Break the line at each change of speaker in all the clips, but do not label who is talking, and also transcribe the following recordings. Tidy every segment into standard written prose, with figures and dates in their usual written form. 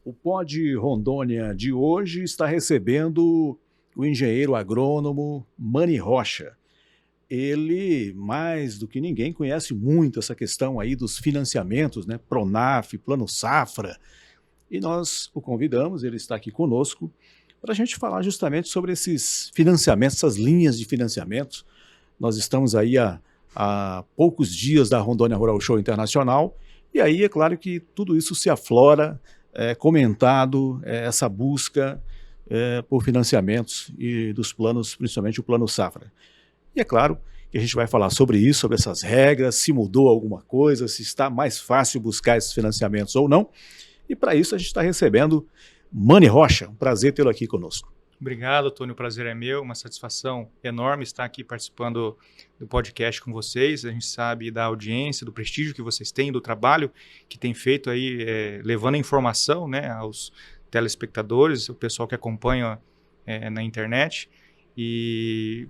O Pod Rondônia de hoje está recebendo o engenheiro agrônomo Mani Rocha. Ele, mais do que ninguém, conhece muito essa questão aí dos financiamentos, né? Pronaf, Plano Safra. E nós o convidamos, ele está aqui conosco, para a gente falar justamente sobre esses financiamentos, essas linhas de financiamentos. Nós estamos aí há poucos dias da Rondônia Rural Show Internacional, e aí é claro que tudo isso se aflora, comentado, essa busca por financiamentos e dos planos, principalmente o Plano Safra. E é claro que a gente vai falar sobre isso, sobre essas regras, se mudou alguma coisa, se está mais fácil buscar esses financiamentos ou não. E para isso a gente está recebendo Mani Rocha. Um prazer tê-lo aqui conosco.
Obrigado, Tony. O prazer é meu. Uma satisfação enorme estar aqui participando do podcast com vocês. A gente sabe da audiência, do prestígio que vocês têm, do trabalho que tem feito aí, levando a informação, né, aos telespectadores, o pessoal que acompanha na internet. E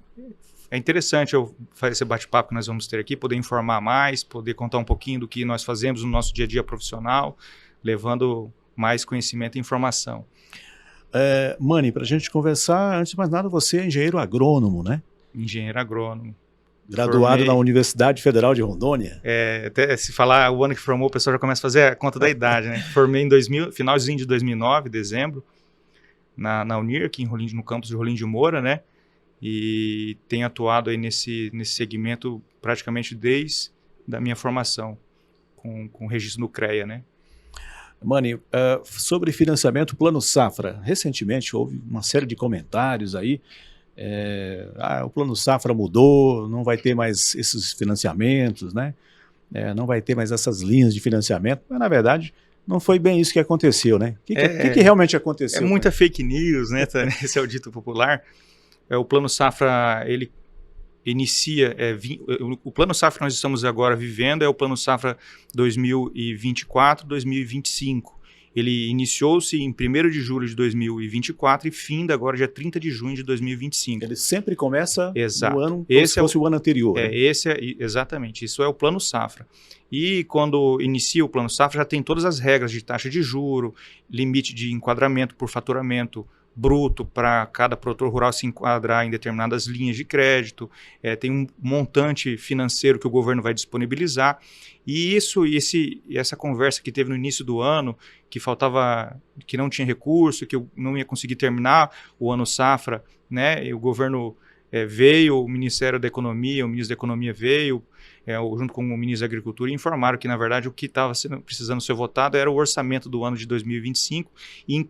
é interessante eu fazer esse bate-papo que nós vamos ter aqui, poder informar mais, poder contar um pouquinho do que nós fazemos no nosso dia a dia profissional, levando mais conhecimento e informação.
Mani, para a gente conversar, antes de mais nada, você é engenheiro agrônomo, né?
Engenheiro agrônomo.
Graduado na Universidade Federal de Rondônia.
Até se falar o ano que formou, o pessoal já começa a fazer a conta da idade, né? Formei em finalzinho de 2009, dezembro, na Unir, aqui no campus de Rolim de Moura, né? E tenho atuado aí nesse segmento praticamente desde a minha formação, com registro no CREA, né?
Mani, sobre financiamento Plano Safra, recentemente houve uma série de comentários aí, o Plano Safra mudou, não vai ter mais esses financiamentos, né? Não vai ter mais essas linhas de financiamento, mas na verdade não foi bem isso que aconteceu, né? O que realmente aconteceu?
É muita fake news, né? Esse é o dito popular. O Plano Safra, ele inicia, o Plano Safra que nós estamos agora vivendo é o Plano Safra 2024-2025. Ele iniciou-se em 1º de julho de 2024 e finda agora dia 30 de junho de 2025.
Ele sempre começa
no
ano como se fosse o ano anterior. Né?
Exatamente, isso é o Plano Safra. E quando inicia o Plano Safra já tem todas as regras de taxa de juro, limite de enquadramento por faturamento bruto para cada produtor rural se enquadrar em determinadas linhas de crédito, tem um montante financeiro que o governo vai disponibilizar, e essa conversa que teve no início do ano, que não tinha recurso, que eu não ia conseguir terminar o ano safra, né? E o governo veio, o Ministério da Economia, o ministro da Economia veio, junto com o ministro da Agricultura, e informaram que, na verdade, o que estava precisando ser votado era o orçamento do ano de 2025,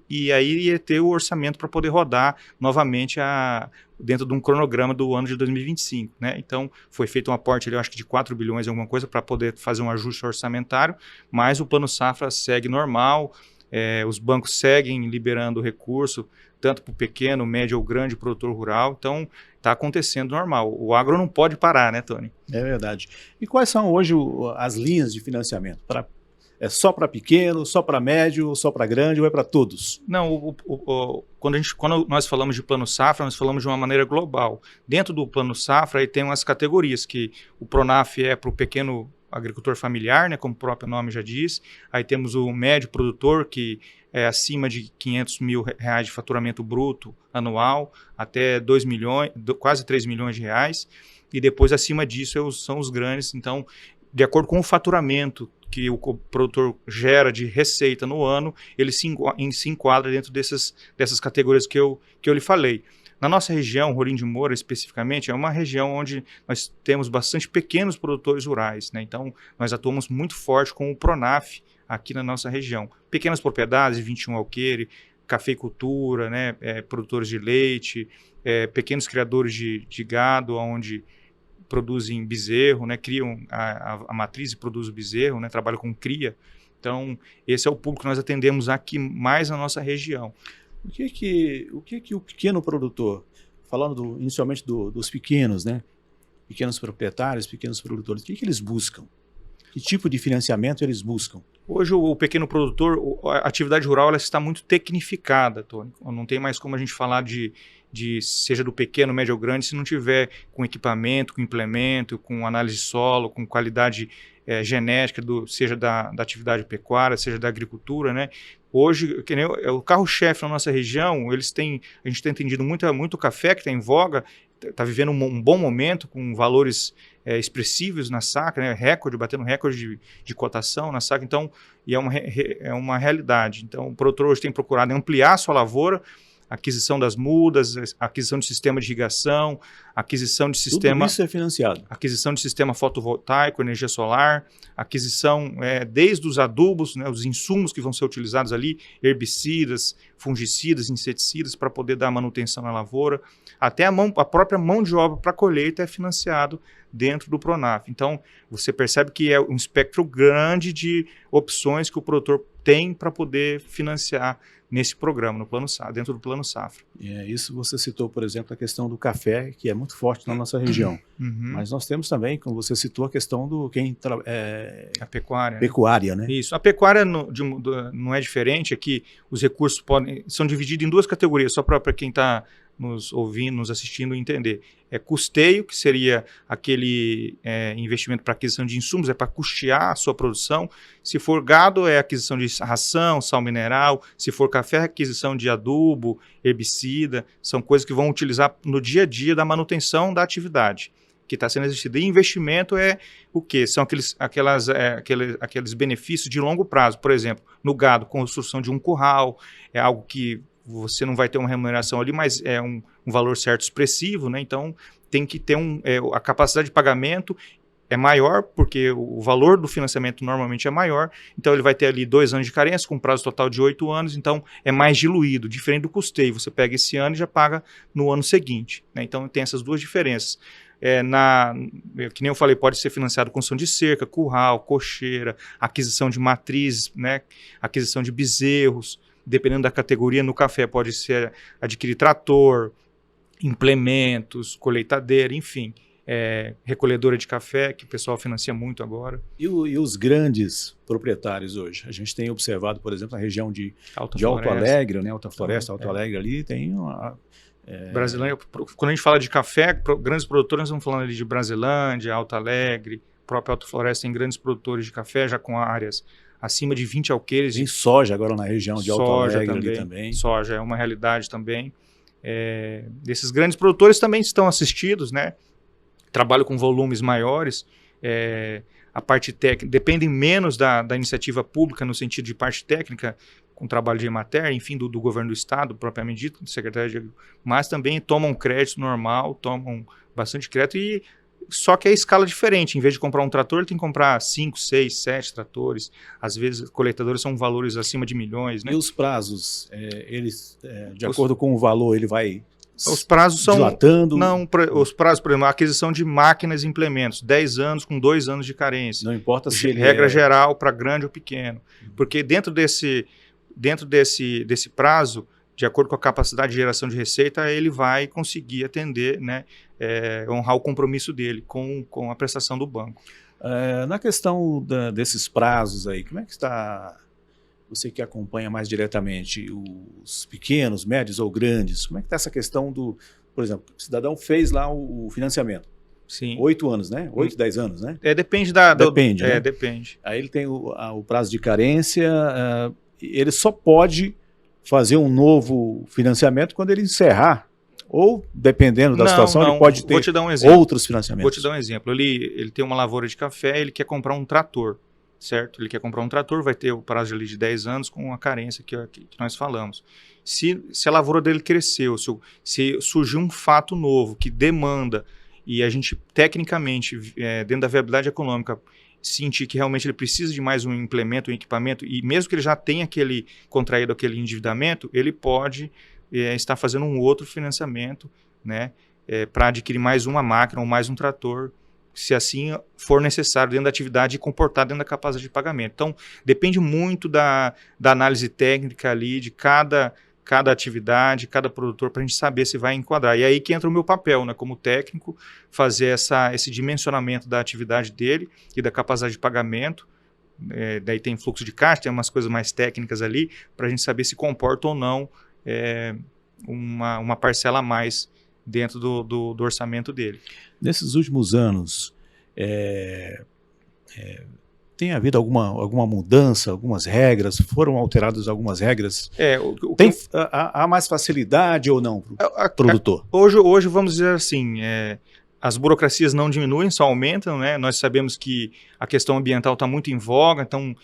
e aí ia ter o orçamento para poder rodar novamente dentro de um cronograma do ano de 2025. Né? Então, foi feito um aporte, eu acho que de 4 bilhões, alguma coisa, para poder fazer um ajuste orçamentário, mas o Plano Safra segue normal, os bancos seguem liberando recurso, tanto para o pequeno, médio ou grande produtor rural, então está acontecendo normal. O agro não pode parar, né, Tony?
É verdade. E quais são hoje as linhas de financiamento? É só para pequeno, só para médio, só para grande ou é para todos?
Não, quando nós falamos de Plano Safra, nós falamos de uma maneira global. Dentro do Plano Safra aí tem umas categorias, que o Pronaf é para o pequeno agricultor familiar, né, como o próprio nome já diz. Aí temos o médio produtor, que é acima de R$500 mil de faturamento bruto anual, até 2 milhões, quase 3 milhões de reais. E depois, acima disso, são os grandes. Então, de acordo com o faturamento que o produtor gera de receita no ano, ele se enquadra dentro dessas categorias que eu lhe falei. Na nossa região, Rolim de Moura especificamente, é uma região onde nós temos bastante pequenos produtores rurais, né? Então, nós atuamos muito forte com o Pronaf aqui na nossa região. Pequenas propriedades de 21 alqueire, cafeicultura, né? Produtores de leite, pequenos criadores de gado, onde produzem bezerro, né? Criam a matriz e produzem o bezerro, né? Trabalham com cria. Então, esse é o público que nós atendemos aqui mais na nossa região.
O que o pequeno produtor, falando inicialmente dos pequenos, né? Pequenos proprietários, pequenos produtores, o que eles buscam? Que tipo de financiamento eles buscam?
Hoje o pequeno produtor, a atividade rural ela está muito tecnificada, Tony. Não tem mais como a gente falar de seja do pequeno, médio ou grande, se não tiver com equipamento, com implemento, com análise de solo, com qualidade genética, seja da atividade pecuária, seja da agricultura, né? Hoje, que nem o carro-chefe na nossa região, a gente tem entendido muito café que está em voga, está vivendo um bom momento, com valores expressivos na safra, né? Batendo recorde de cotação na safra, então, e é uma realidade. Então, o produtor hoje tem procurado ampliar a sua lavoura, aquisição das mudas, aquisição de sistema de irrigação, aquisição de sistema...
Tudo isso é financiado.
Aquisição de sistema fotovoltaico, energia solar, aquisição desde os adubos, né, os insumos que vão ser utilizados ali, herbicidas, fungicidas, inseticidas, para poder dar manutenção na lavoura, até a própria mão de obra para colheita é financiado dentro do Pronaf. Então, você percebe que é um espectro grande de opções que o produtor tem para poder financiar nesse programa, dentro do Plano Safra.
Isso você citou, por exemplo, a questão do café, que é muito forte na nossa região. Mas nós temos também, como você citou, a questão do
a pecuária.
Pecuária, né?
Isso. A pecuária não é diferente, é que os recursos são divididos em duas categorias, só para quem está nos ouvindo, nos assistindo entender. É custeio, que seria aquele investimento para aquisição de insumos, é para custear a sua produção. Se for gado, é aquisição de ração, sal mineral. Se for café, aquisição de adubo, herbicida. São coisas que vão utilizar no dia a dia da manutenção da atividade que está sendo exercida. E investimento é o quê? São aqueles benefícios de longo prazo. Por exemplo, no gado, construção de um curral, é algo que você não vai ter uma remuneração ali, mas é um valor certo expressivo, né? Então tem que ter a capacidade de pagamento é maior, porque o valor do financiamento normalmente é maior, então ele vai ter ali 2 anos de carência, com prazo total de 8 anos, então é mais diluído, diferente do custeio, você pega esse ano e já paga no ano seguinte, né? Então tem essas duas diferenças. Que nem eu falei, pode ser financiado construção de cerca, curral, cocheira, aquisição de matrizes, né? Aquisição de bezerros. Dependendo da categoria, no café pode ser adquirir trator, implementos, colheitadeira, enfim, recolhedora de café, que o pessoal financia muito agora.
E os grandes proprietários hoje? A gente tem observado, por exemplo, na região de Alto Alegre, né? Alta Floresta, Alto Alegre ali, tem uma...
Brasilândia, quando a gente fala de café, grandes produtores, nós estamos falando ali de Brasilândia, Alto Alegre, próprio Alta Floresta tem grandes produtores de café, já com áreas acima de 20 alqueires.
Tem soja agora na região de Alto Alegre também.
Soja é uma realidade também. Desses grandes produtores também estão assistidos, né? Trabalham com volumes maiores. A parte técnica dependem menos da iniciativa pública no sentido de parte técnica, com trabalho de Emater, enfim, do governo do estado, propriamente dito, do secretário de Agricultura, mas também tomam crédito normal, tomam bastante crédito, só que é a escala diferente. Em vez de comprar um trator, ele tem que comprar 5, 6, 7 tratores. Às vezes, coletadores são valores acima de milhões, né?
E os prazos, de acordo com o valor, ele vai...
Os prazos são...
dilatando?
Não, os prazos, por exemplo, a aquisição de máquinas e implementos, 10 anos com 2 anos de carência.
Não importa se ele
regra geral para grande ou pequeno. Porque dentro desse prazo, de acordo com a capacidade de geração de receita, ele vai conseguir atender, né, honrar o compromisso dele com a prestação do banco.
Na questão desses prazos aí, como é que está, você que acompanha mais diretamente, os pequenos, médios ou grandes, como é que está essa questão por exemplo, o cidadão fez lá o financiamento.
Sim.
8 anos, né? 8, 10 anos, né?
Depende
Depende, né?
Depende.
Aí ele tem o prazo de carência, ele só pode fazer um novo financiamento quando ele encerrar, ou dependendo da situação, ele pode ter outros financiamentos.
Vou te dar um exemplo. Ele tem uma lavoura de café, ele quer comprar um trator, certo? Ele quer comprar um trator, vai ter o prazo ali de 10 anos com a carência que nós falamos. Se a lavoura dele cresceu, se surgiu um fato novo que demanda, e a gente tecnicamente, dentro da viabilidade econômica, sentir que realmente ele precisa de mais um implemento, um equipamento, e mesmo que ele já tenha contraído aquele endividamento, ele pode estar fazendo um outro financiamento, né, para adquirir mais uma máquina ou mais um trator, se assim for necessário dentro da atividade e comportar dentro da capacidade de pagamento. Então, depende muito da análise técnica ali de cada atividade, cada produtor, para a gente saber se vai enquadrar. E aí que entra o meu papel, né, como técnico, fazer esse dimensionamento da atividade dele e da capacidade de pagamento. Daí tem fluxo de caixa, tem umas coisas mais técnicas ali, para a gente saber se comporta ou não uma parcela a mais dentro do orçamento dele.
Nesses últimos anos, tem havido alguma mudança, algumas regras? Foram alteradas algumas regras? Há mais facilidade ou não para o produtor?
Hoje, vamos dizer assim, as burocracias não diminuem, só aumentam, né? Nós sabemos que a questão ambiental está muito em voga, então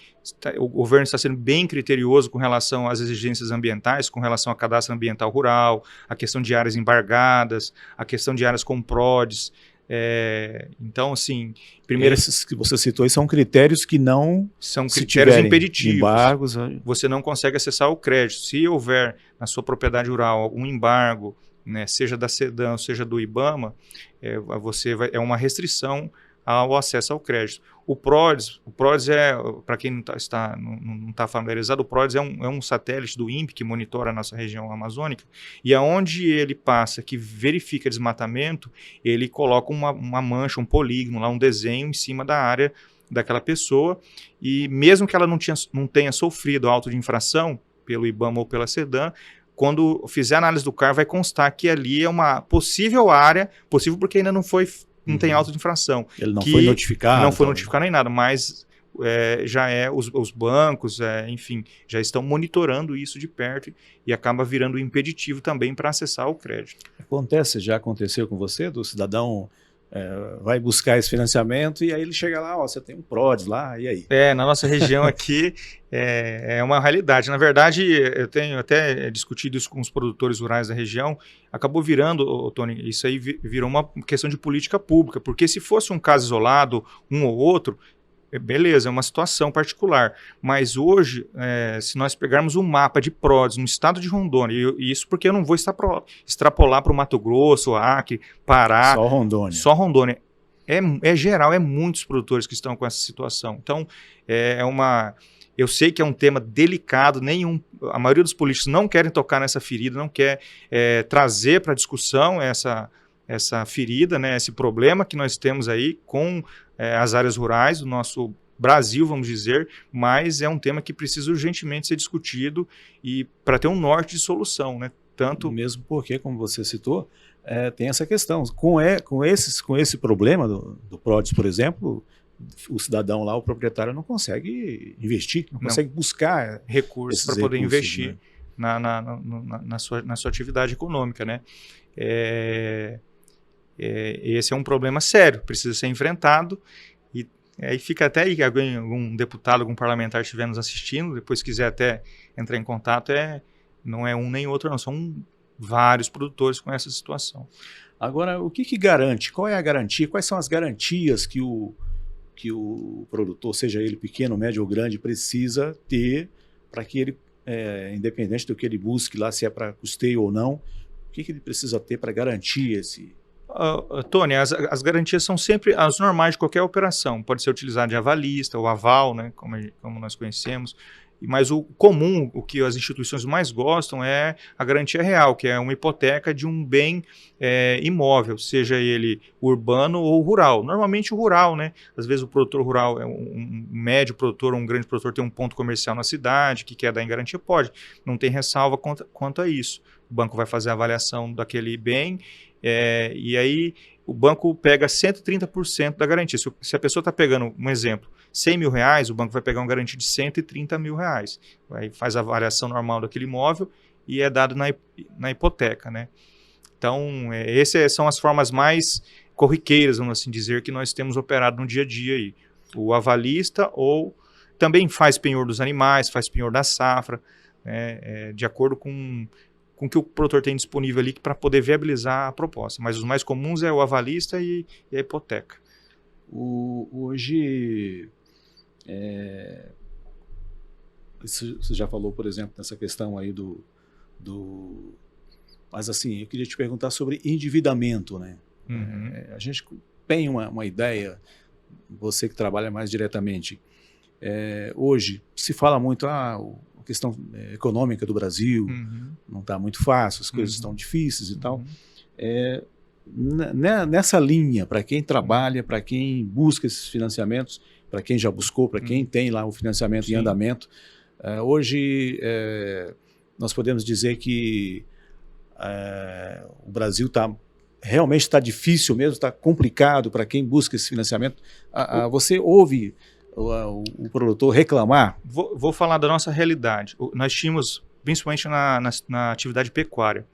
o governo está sendo bem criterioso com relação às exigências ambientais, com relação ao cadastro ambiental rural, a questão de áreas embargadas, a questão de áreas com PRODES. Então, assim, primeiro...
Esses que você citou aí são critérios que não...
São critérios impeditivos.
Embargos...
Você não consegue acessar o crédito. Se houver na sua propriedade rural algum embargo, né, seja da SEDAM, seja do IBAMA, é uma restrição ao acesso ao crédito. O PRODES para quem não está familiarizado, o PRODES é um satélite do INPE que monitora a nossa região amazônica, e aonde ele passa, que verifica desmatamento, ele coloca uma mancha, um polígono, lá, um desenho em cima da área daquela pessoa, e mesmo que ela não tenha sofrido auto de infração pelo IBAMA ou pela SEDAM, quando fizer a análise do CAR, vai constar que ali é uma possível área, possível porque ainda não tem auto de infração.
Ele não foi notificado.
Não foi notificado nem nada, mas os bancos, enfim, já estão monitorando isso de perto e acaba virando impeditivo também para acessar o crédito.
Já aconteceu com você, do cidadão vai buscar esse financiamento e aí ele chega lá, você tem um PRODES lá, e aí?
Na nossa região aqui é uma realidade. Na verdade, eu tenho até discutido isso com os produtores rurais da região, acabou virando, Tony, isso aí virou uma questão de política pública, porque se fosse um caso isolado, um ou outro, beleza, é uma situação particular, mas hoje, se nós pegarmos um mapa de PRODES no estado de Rondônia, e isso porque eu não vou extrapolar para o Mato Grosso, Acre, Pará... Só Rondônia. É geral, muitos produtores que estão com essa situação. Então, eu sei que é um tema delicado, a maioria dos políticos não querem tocar nessa ferida, não quer trazer para a discussão essa ferida, né, esse problema que nós temos aí com as áreas rurais do nosso Brasil, vamos dizer, mas é um tema que precisa urgentemente ser discutido e para ter um norte de solução, né?
Mesmo porque, como você citou, tem essa questão. Com esse problema do PRODES, por exemplo, o cidadão lá, o proprietário, não consegue investir, não consegue buscar
recursos para poder investir, né, na sua atividade econômica, né? Esse é um problema sério, precisa ser enfrentado, e aí fica até aí, algum deputado, algum parlamentar estiver nos assistindo, depois quiser até entrar em contato, não é um nem outro não, são vários produtores com essa situação.
Agora, o que garante? Qual é a garantia? Quais são as garantias que o produtor, seja ele pequeno, médio ou grande, precisa ter para que ele, independente do que ele busque lá, se é para custeio ou não, o que ele precisa ter para garantir esse...
Tony, as garantias são sempre as normais de qualquer operação. Pode ser utilizado de avalista ou aval, né, como nós conhecemos. Mas o comum, o que as instituições mais gostam é a garantia real, que é uma hipoteca de um bem imóvel, seja ele urbano ou rural. Normalmente o rural, né? Às vezes o produtor rural, um médio produtor ou um grande produtor tem um ponto comercial na cidade que quer dar em garantia, pode. Não tem ressalva quanto a isso. O banco vai fazer a avaliação daquele bem e aí o banco pega 130% da garantia. Se a pessoa está pegando, um exemplo, R$100 mil, o banco vai pegar uma garantia de R$130 mil. Aí faz a avaliação normal daquele imóvel e é dado na hipoteca, né? Então, essas são as formas mais corriqueiras, vamos assim dizer, que nós temos operado no dia a dia aí. O avalista ou também faz penhor dos animais, faz penhor da safra, né, de acordo com o que o produtor tem disponível ali para poder viabilizar a proposta. Mas os mais comuns é o avalista e a hipoteca.
Hoje, você já falou, por exemplo, nessa questão aí mas assim, eu queria te perguntar sobre endividamento, né?
Uhum.
A gente tem uma ideia, você que trabalha mais diretamente, hoje se fala muito, a questão econômica do Brasil, não está muito fácil, as coisas estão difíceis e tal. Nessa linha, para quem trabalha, para quem busca esses financiamentos, para quem já buscou, para quem tem lá o financiamento em andamento, hoje nós podemos dizer que O Brasil realmente está difícil mesmo, está complicado para quem busca esse financiamento. Você ouve o produtor reclamar?
Vou falar da nossa realidade. Nós tínhamos, principalmente na atividade pecuária,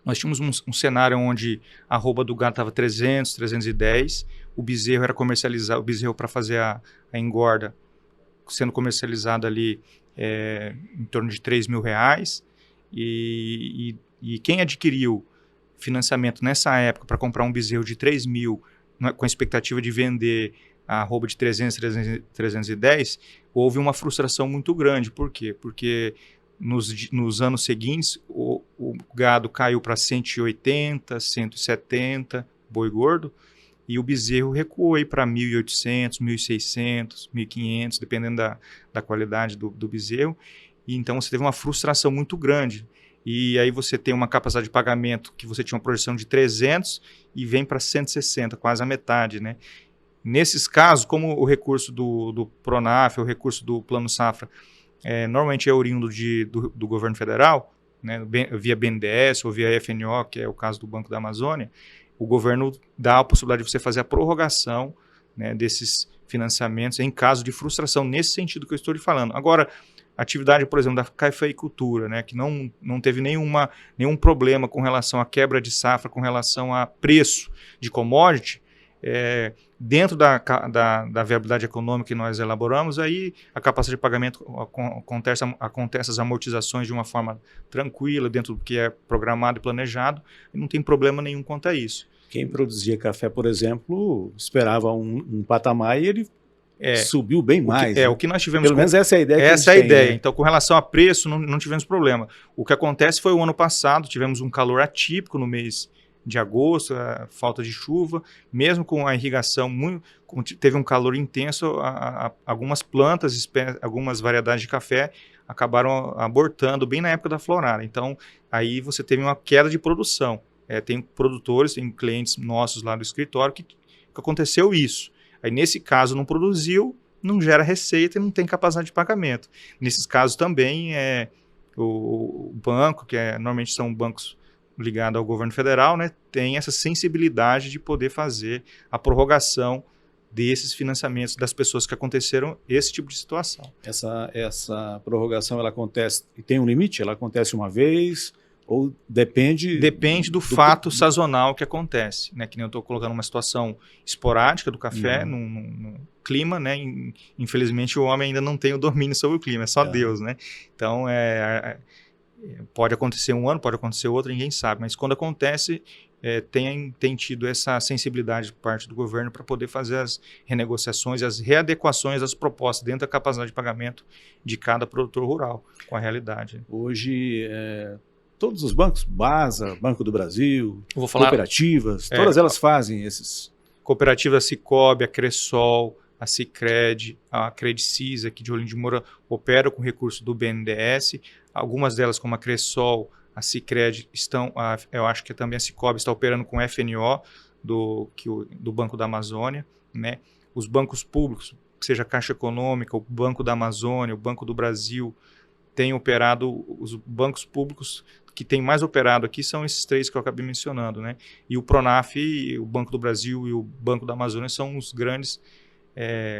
nós tínhamos um cenário onde a arroba do gado estava 300, 310, o bezerro era comercializado, o bezerro para fazer a engorda, sendo comercializado ali em torno de R$3.000, e quem adquiriu financiamento nessa época para comprar um bezerro de 3.000, com a expectativa de vender a arroba de 300, 310, houve uma frustração muito grande. Por quê? Porque nos anos seguintes, o gado caiu para 180, 170, boi gordo, e o bezerro recuou para 1.800, 1.600, 1.500, dependendo da qualidade do bezerro. E então você teve uma frustração muito grande. E aí você tem uma capacidade de pagamento que você tinha uma projeção de 300 e vem para 160, quase a metade, né? Nesses casos, como o recurso do Pronaf, o recurso do Plano Safra, normalmente é oriundo do governo federal, né, via BNDES ou via FNO, que é o caso do Banco da Amazônia, o governo dá a possibilidade de você fazer a prorrogação, né, desses financiamentos em caso de frustração, nesse sentido que eu estou lhe falando. Agora, a atividade, por exemplo, da cafeicultura, né, que não teve nenhum problema com relação à quebra de safra, com relação a preço de commodity, dentro da viabilidade econômica que nós elaboramos, aí a capacidade de pagamento acontece as amortizações de uma forma tranquila, dentro do que é programado e planejado, e não tem problema nenhum quanto a isso.
Quem produzia café, por exemplo, esperava um patamar e ele subiu bem mais.
O que nós tivemos...
Pelo menos essa é a ideia que
essa é a ideia.
Né?
Então, com relação a preço, não tivemos problema. O que acontece foi o ano passado, tivemos um calor atípico no mês de agosto, falta de chuva, mesmo com a irrigação, teve um calor intenso, algumas plantas, algumas variedades de café acabaram abortando bem na época da florada. Então, aí você teve uma queda de produção. Tem produtores, tem clientes nossos lá do escritório que aconteceu isso. Aí, nesse caso, não produziu, não gera receita e não tem capacidade de pagamento. Nesses casos também, o banco, que normalmente são bancos ligado ao governo federal, né, tem essa sensibilidade de poder fazer a prorrogação desses financiamentos das pessoas que aconteceram esse tipo de situação.
Essa prorrogação, ela acontece e tem um limite? Ela acontece uma vez ou depende...
Depende do fato sazonal que acontece, né, que nem eu estou colocando uma situação esporádica do café, num clima, né, infelizmente o homem ainda não tem o domínio sobre o clima, é só Deus, né, então pode acontecer um ano, pode acontecer outro, ninguém sabe. Mas quando acontece, tem tido essa sensibilidade por parte do governo para poder fazer as renegociações, as readequações das propostas dentro da capacidade de pagamento de cada produtor rural com a realidade.
Hoje, todos os bancos, Basa, Banco do Brasil, cooperativas, todas elas fazem esses...
Cooperativa Sicobi, a Cressol, a Sicredi, a Credicis, aqui de Olinda de Moura, operam com recurso do BNDES. Algumas delas, como a Cressol, a Sicredi, eu acho que também a Sicobi está operando com FNO, do Banco da Amazônia, né? Os bancos públicos, seja a Caixa Econômica, o Banco da Amazônia, o Banco do Brasil, têm operado. Os bancos públicos que têm mais operado aqui são esses três que eu acabei mencionando, né? E o Pronaf, o Banco do Brasil e o Banco da Amazônia são os grandes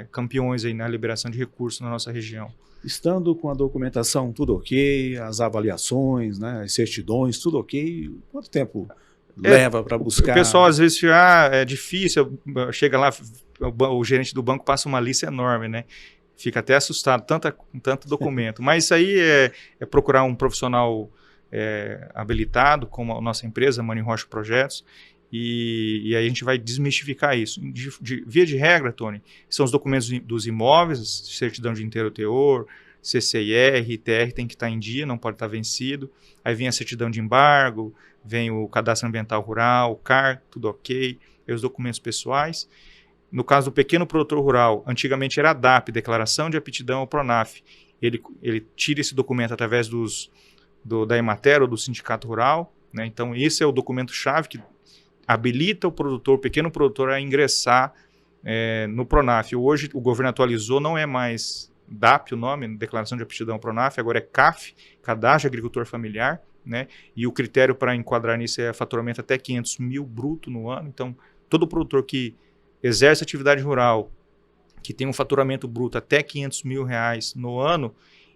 campeões aí na liberação de recursos na nossa região.
Estando com a documentação tudo ok, as avaliações, né, as certidões, tudo ok, quanto tempo leva para buscar?
O pessoal às vezes fica, é difícil, chega lá, o gerente do banco passa uma lista enorme, né? Fica até assustado, tanto documento. Mas isso aí é procurar um profissional habilitado, como a nossa empresa, Mani Rocha Projetos, e aí a gente vai desmistificar isso. Via de regra, Tony, são os documentos dos imóveis, certidão de inteiro teor, CCIR, ITR tem que estar em dia, não pode estar vencido. Aí vem a certidão de embargo, vem o cadastro ambiental rural, o CAR, tudo ok, e os documentos pessoais. No caso do pequeno produtor rural, antigamente era a DAP, Declaração de Aptidão ao Pronaf. Ele tira esse documento através da Emater ou do Sindicato Rural, né? Então esse é o documento-chave que habilita o pequeno produtor a ingressar no Pronaf. Hoje o governo atualizou, não é mais DAP o nome, Declaração de Aptidão ao Pronaf, agora é CAF, Cadastro de Agricultor Familiar, né? E o critério para enquadrar nisso é faturamento até 500 mil bruto no ano. Então, todo produtor que exerce atividade rural, que tem um faturamento bruto até 500 mil reais no ano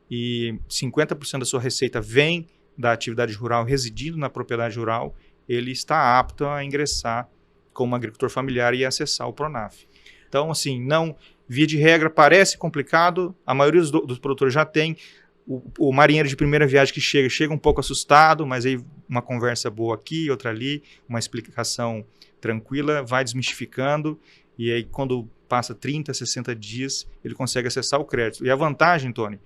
e 50% da sua receita vem da atividade rural, residindo na propriedade rural, ele está apto a ingressar como agricultor familiar e acessar o Pronaf. Então, assim, não, via de regra, parece complicado, a maioria dos produtores já tem. O marinheiro de primeira viagem que chega um pouco assustado, mas aí uma conversa boa aqui, outra ali, uma explicação tranquila, vai desmistificando, e aí quando passa 30, 60 dias, ele consegue acessar o crédito. E a vantagem, Tony,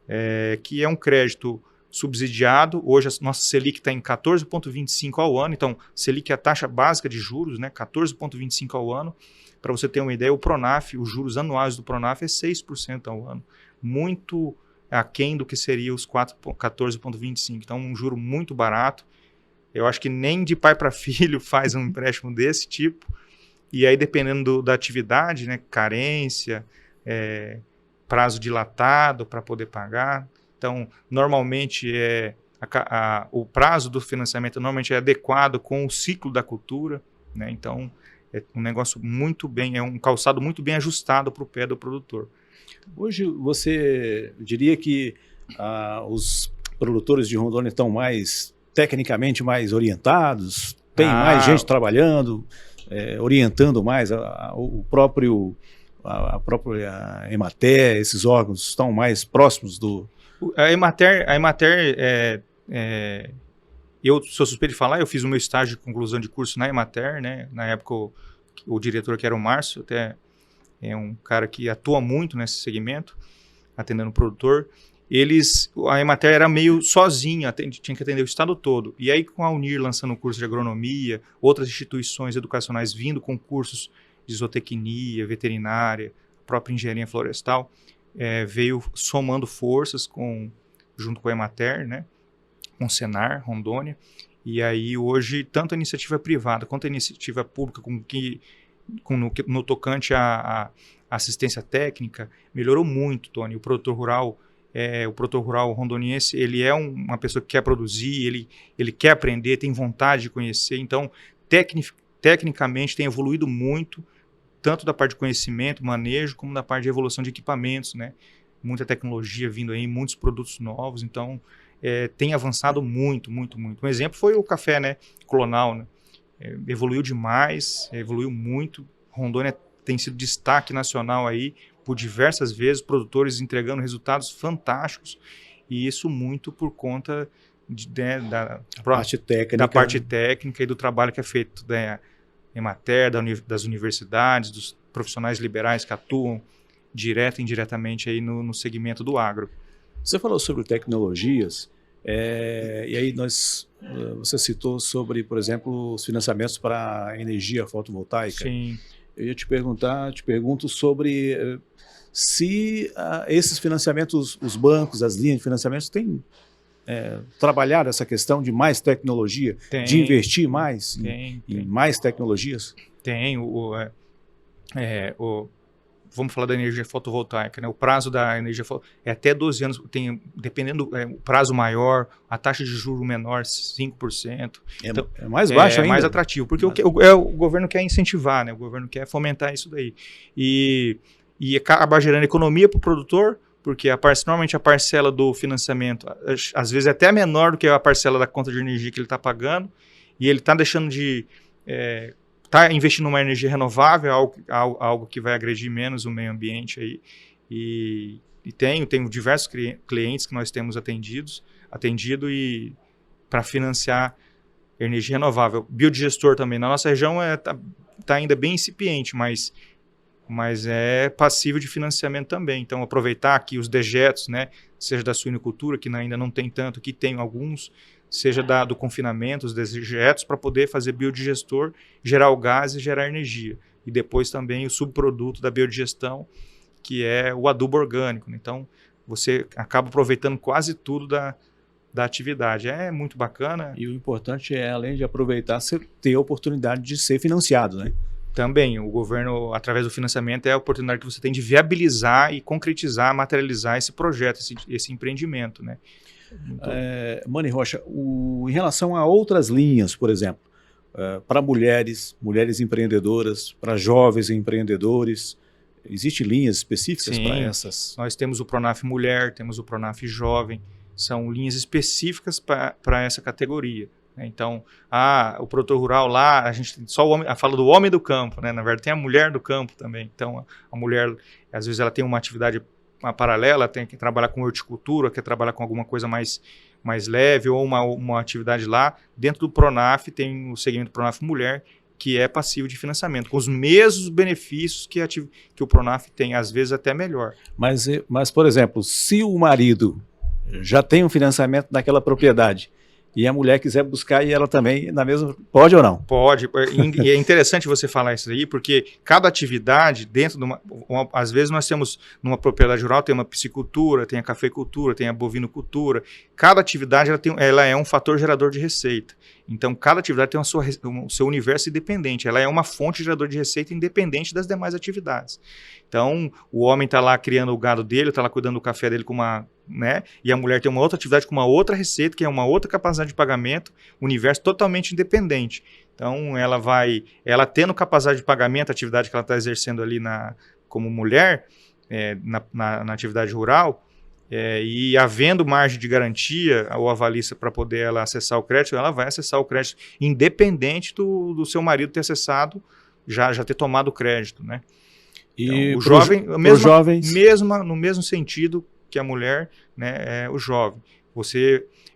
é que é um crédito subsidiado. Hoje a nossa Selic está em 14,25 ao ano, então Selic é a taxa básica de juros, né? 14,25 ao ano. Para você ter uma ideia, o Pronaf, os juros anuais do Pronaf é 6% ao ano, muito aquém do que seria os 14,25. Então, um juro muito barato. Eu acho que nem de pai para filho faz um empréstimo desse tipo. E aí, dependendo da atividade, né, carência, prazo dilatado para poder pagar. Então, normalmente o prazo do financiamento normalmente é adequado com o ciclo da cultura, né? Então, é um negócio muito bem, é um calçado muito bem ajustado para o pé do produtor.
Hoje você diria que os produtores de Rondônia estão tecnicamente mais orientados, tem mais gente trabalhando, orientando mais a própria Emater, esses órgãos estão mais próximos do...
A Emater eu sou suspeito de falar, eu fiz o meu estágio de conclusão de curso na Emater, né? Na época o diretor, que era o Márcio, até é um cara que atua muito nesse segmento, atendendo o produtor. A Emater era meio sozinha, tinha que atender o estado todo. E aí, com a Unir lançando o curso de agronomia, outras instituições educacionais vindo com cursos de zootecnia, veterinária, própria engenharia florestal, veio somando forças junto com a Emater, né, com o Senar, Rondônia. E aí, hoje, tanto a iniciativa privada quanto a iniciativa pública, no tocante à assistência técnica, melhorou muito, Tony. O produtor rural rondoniense, ele é uma pessoa que quer produzir, ele quer aprender, tem vontade de conhecer. Então, tecnicamente, tem evoluído muito, tanto da parte de conhecimento, manejo, como da parte de evolução de equipamentos, né? Muita tecnologia vindo aí, muitos produtos novos. Então, tem avançado muito, muito, muito. Um exemplo foi o café, né, clonal, né? Evoluiu demais, evoluiu muito. Rondônia tem sido destaque nacional aí por diversas vezes, produtores entregando resultados fantásticos, e isso muito por conta da parte técnica e do trabalho que é feito da Emater, das universidades, dos profissionais liberais que atuam direto e indiretamente aí no segmento do agro.
Você falou sobre tecnologias, e aí você citou sobre, por exemplo, os financiamentos para energia fotovoltaica.
Sim.
Eu ia te pergunto sobre se esses financiamentos, os bancos, as linhas de financiamentos têm trabalhado essa questão de mais tecnologia, de investir mais em mais tecnologias?
Tem. Vamos falar da energia fotovoltaica, né? O prazo da energia é até 12 anos, dependendo o prazo maior, a taxa de juros menor, 5%.
Então, é mais baixo ainda?
É mais atrativo, porque o governo quer incentivar, né? O governo quer fomentar isso daí. E acaba gerando economia para o produtor, porque normalmente a parcela do financiamento, às vezes é até menor do que a parcela da conta de energia que ele está pagando, e ele está deixando de... está investindo numa energia renovável, algo que vai agredir menos o meio ambiente aí. E tenho diversos clientes que nós temos atendido e para financiar energia renovável. Biodigestor também. Na nossa região tá ainda bem incipiente, mas é passível de financiamento também. Então, aproveitar aqui os dejetos, né, seja da suinocultura, que ainda não tem tanto, que tem alguns, seja do confinamento, os dejetos, para poder fazer biodigestor, gerar o gás e gerar energia. E depois também o subproduto da biodigestão, que é o adubo orgânico. Então, você acaba aproveitando quase tudo da atividade. É muito bacana.
E o importante é, além de aproveitar, você ter a oportunidade de ser financiado, né?
Também, o governo, através do financiamento, é a oportunidade que você tem de viabilizar e concretizar, materializar esse projeto, esse empreendimento, né?
Mani Rocha, em relação a outras linhas, por exemplo, para mulheres empreendedoras, para jovens empreendedores, existem linhas específicas para essas?
Nós temos o Pronaf Mulher, temos o Pronaf Jovem, são linhas específicas para essa categoria. Então, o produtor rural lá, a gente só fala do homem do campo, né? Na verdade tem a mulher do campo também. Então, a mulher, às vezes ela tem uma atividade paralela, tem que trabalhar com horticultura, quer trabalhar com alguma coisa mais leve, ou uma atividade lá. Dentro do Pronaf tem o segmento Pronaf Mulher, que é passivo de financiamento, com os mesmos benefícios que o Pronaf tem, às vezes até melhor.
Mas, por exemplo, se o marido já tem um financiamento naquela propriedade e a mulher quiser buscar e ela também na mesma, pode ou não?
Pode, e é interessante você falar isso aí, porque cada atividade dentro de às vezes nós temos numa propriedade rural, tem uma piscicultura, tem a cafeicultura, tem a bovinocultura, cada atividade ela é um fator gerador de receita. Então, cada atividade tem o seu universo independente. Ela é uma fonte geradora de receita independente das demais atividades. Então, o homem está lá criando o gado dele, está lá cuidando do café dele e a mulher tem uma outra atividade com uma outra receita, que é uma outra capacidade de pagamento, universo totalmente independente. Então, ela tendo capacidade de pagamento, a atividade que ela está exercendo ali como mulher, na atividade rural, e havendo margem de garantia ou avalista para poder ela acessar o crédito, ela vai acessar o crédito, independente do seu marido ter acessado, já ter tomado o crédito, né?
E
então, o jovem, no mesmo sentido que a mulher, né, é o jovem.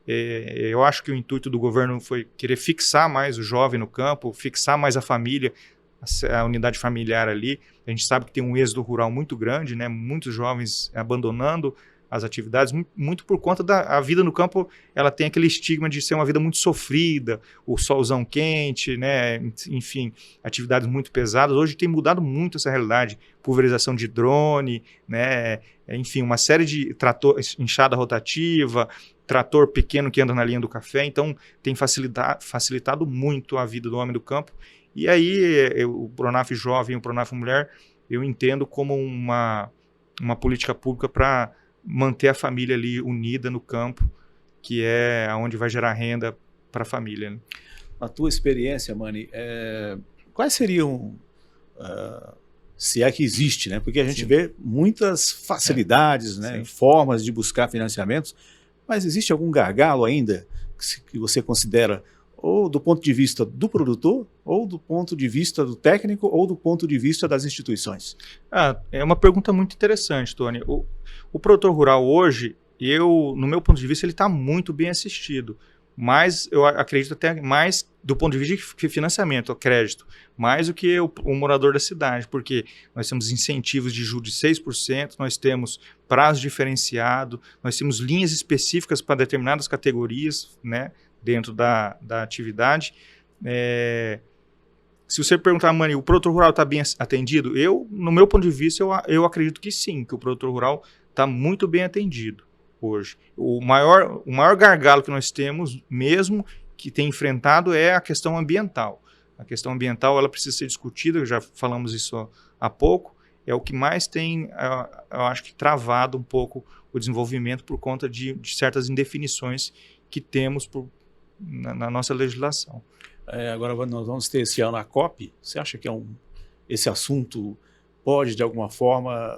Eu acho que o intuito do governo foi querer fixar mais o jovem no campo, fixar mais a família, a unidade familiar ali. A gente sabe que tem um êxodo rural muito grande, né? Muitos jovens abandonando as atividades, muito por conta a vida no campo, ela tem aquele estigma de ser uma vida muito sofrida, o solzão quente, né? Enfim, atividades muito pesadas. Hoje tem mudado muito essa realidade, pulverização de drone, né? Enfim, uma série de enxada rotativa, trator pequeno que anda na linha do café, então tem facilitado muito a vida do homem do campo. E aí o Pronaf Jovem e o Pronaf Mulher, eu entendo como uma política pública para manter a família ali unida no campo, que é onde vai gerar renda para a família. Né?
Na tua experiência, Mani, quais seriam, se é que existe, né? Porque a gente vê muitas facilidades, né? Formas de buscar financiamentos, mas existe algum gargalo ainda que você considera, ou do ponto de vista do produtor, ou do ponto de vista do técnico, ou do ponto de vista das instituições?
É uma pergunta muito interessante, Tony. O produtor rural hoje, no meu ponto de vista, ele está muito bem assistido. Mas eu acredito até mais do ponto de vista de financiamento, crédito, mais do que o morador da cidade, porque nós temos incentivos de juros de 6%, nós temos prazo diferenciado, nós temos linhas específicas para determinadas categorias, né, dentro da atividade. Se você perguntar, Mani, o produtor rural está bem atendido? No meu ponto de vista, eu acredito que sim, que o produtor rural está muito bem atendido hoje. O maior gargalo que nós temos, mesmo que tem enfrentado, é a questão ambiental. A questão ambiental ela precisa ser discutida, já falamos isso há pouco, é o que mais tem, eu acho que, travado um pouco o desenvolvimento por conta de certas indefinições que temos na nossa legislação.
Agora nós vamos ter esse ano a COP. Você acha que esse assunto pode, de alguma forma,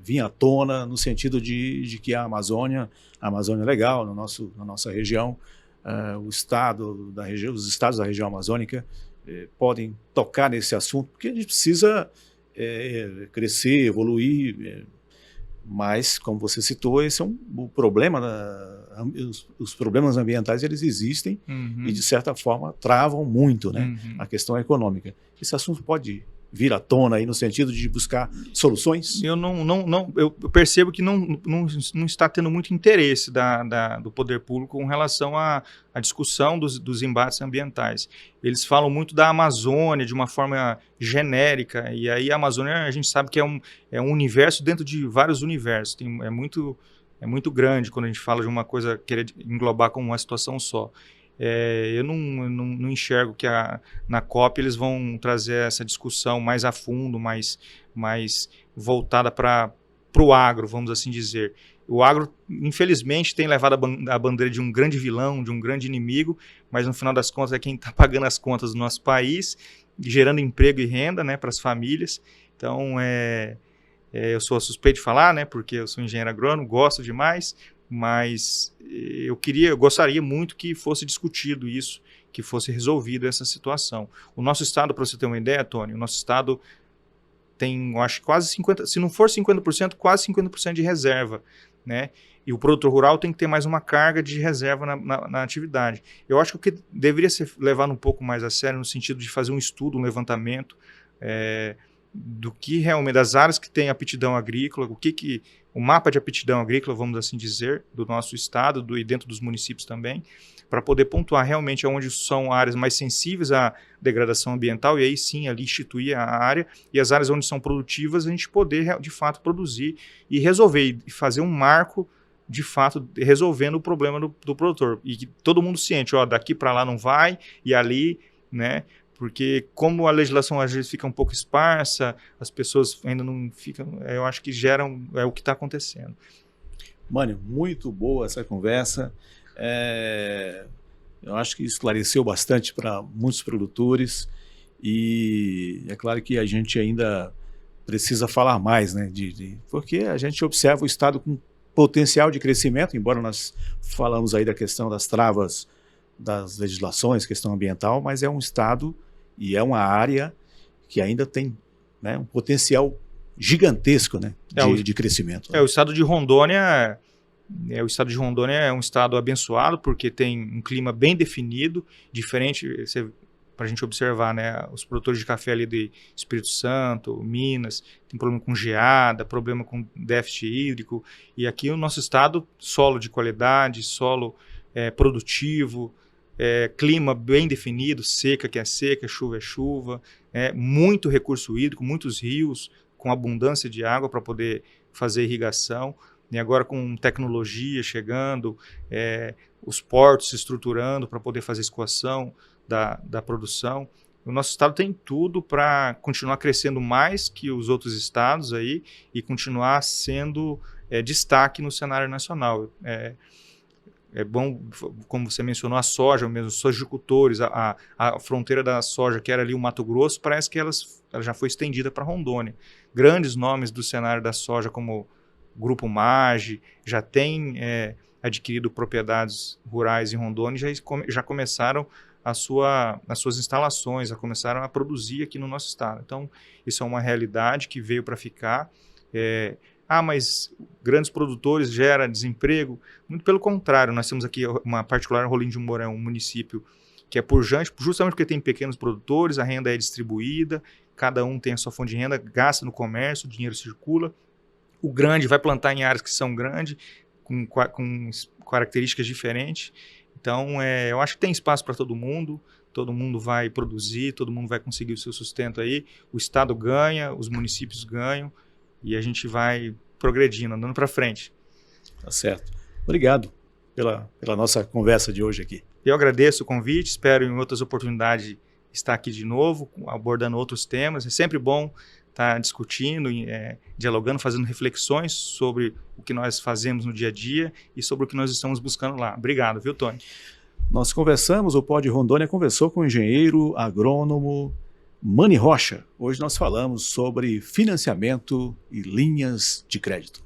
vir à tona no sentido de que a Amazônia é legal na nossa região, os estados da região amazônica podem tocar nesse assunto, porque a gente precisa crescer, evoluir, mas, como você citou, esse é o problema, os problemas ambientais eles existem e, de certa forma, travam muito, né, a questão econômica. Esse assunto pode vir à tona aí no sentido de buscar soluções?
Eu percebo que não está tendo muito interesse do poder público com relação à discussão dos embates ambientais. Eles falam muito da Amazônia de uma forma genérica, e aí a Amazônia a gente sabe que é um universo dentro de vários universos. É muito grande quando a gente fala de uma coisa querer englobar como uma situação só. Eu não enxergo que na COP eles vão trazer essa discussão mais a fundo, mais voltada para o agro, vamos assim dizer. O agro, infelizmente, tem levado a bandeira de um grande vilão, de um grande inimigo, mas no final das contas é quem está pagando as contas do nosso país, gerando emprego e renda, né, para as famílias. Então, eu sou suspeito de falar, né, porque eu sou engenheiro agrônomo, gosto demais, mas eu gostaria muito que fosse discutido isso, que fosse resolvido essa situação. O nosso estado, para você ter uma ideia, Tony, o nosso estado tem, eu acho, quase 50%, se não for 50%, quase 50% de reserva, né? E o produtor rural tem que ter mais uma carga de reserva na atividade. Eu acho que o que deveria ser levado um pouco mais a sério, no sentido de fazer um estudo, um levantamento do que realmente, das áreas que têm aptidão agrícola, o mapa de aptidão agrícola, vamos assim dizer, do nosso estado e dentro dos municípios também, para poder pontuar realmente onde são áreas mais sensíveis à degradação ambiental e aí sim ali instituir a área, e as áreas onde são produtivas a gente poder de fato produzir e resolver, e fazer um marco de fato resolvendo o problema do produtor, e que todo mundo ciente, daqui para lá não vai, e ali, né, porque como a legislação às vezes fica um pouco esparsa, as pessoas ainda não ficam, eu acho que geram, o que está acontecendo.
Mânio, muito boa essa conversa. Eu acho que esclareceu bastante para muitos produtores e é claro que a gente ainda precisa falar mais, né, porque a gente observa o estado com potencial de crescimento, embora nós falamos aí da questão das travas das legislações, questão ambiental, mas é um estado e é uma área que ainda tem, né, um potencial gigantesco, né, de crescimento.
O estado de Rondônia é um estado abençoado porque tem um clima bem definido, diferente, para a gente observar, né, os produtores de café ali de Espírito Santo, Minas, tem problema com geada, problema com déficit hídrico, e aqui o nosso estado, solo de qualidade, solo produtivo, clima bem definido, seca que é seca, chuva é chuva, muito recurso hídrico, muitos rios com abundância de água para poder fazer irrigação, e agora com tecnologia chegando, os portos se estruturando para poder fazer escoação da produção. O nosso estado tem tudo para continuar crescendo mais que os outros estados aí e continuar sendo destaque no cenário nacional. É bom, como você mencionou, a soja, mesmo os sojicultores, a fronteira da soja, que era ali o Mato Grosso, parece que ela já foi estendida para Rondônia. Grandes nomes do cenário da soja, como o Grupo Mage, já tem adquirido propriedades rurais em Rondônia e já começaram as suas instalações, já começaram a produzir aqui no nosso estado. Então, isso é uma realidade que veio para ficar. Mas grandes produtores gera desemprego? Muito pelo contrário, nós temos aqui uma particular, Rolim de Mourão, um município que é pujante, justamente porque tem pequenos produtores, a renda é distribuída, cada um tem a sua fonte de renda, gasta no comércio, o dinheiro circula. O grande vai plantar em áreas que são grandes, com características diferentes. Então, eu acho que tem espaço para todo mundo vai produzir, todo mundo vai conseguir o seu sustento aí, o estado ganha, os municípios ganham, e a gente vai progredindo, andando para frente.
Tá certo. Obrigado pela nossa conversa de hoje aqui.
Eu agradeço o convite, espero em outras oportunidades estar aqui de novo, abordando outros temas. É sempre bom estar discutindo, dialogando, fazendo reflexões sobre o que nós fazemos no dia a dia e sobre o que nós estamos buscando lá. Obrigado, viu, Tony?
Nós conversamos, o Pod Rondônia conversou com o engenheiro agrônomo Mani Rocha. Hoje nós falamos sobre financiamento e linhas de crédito.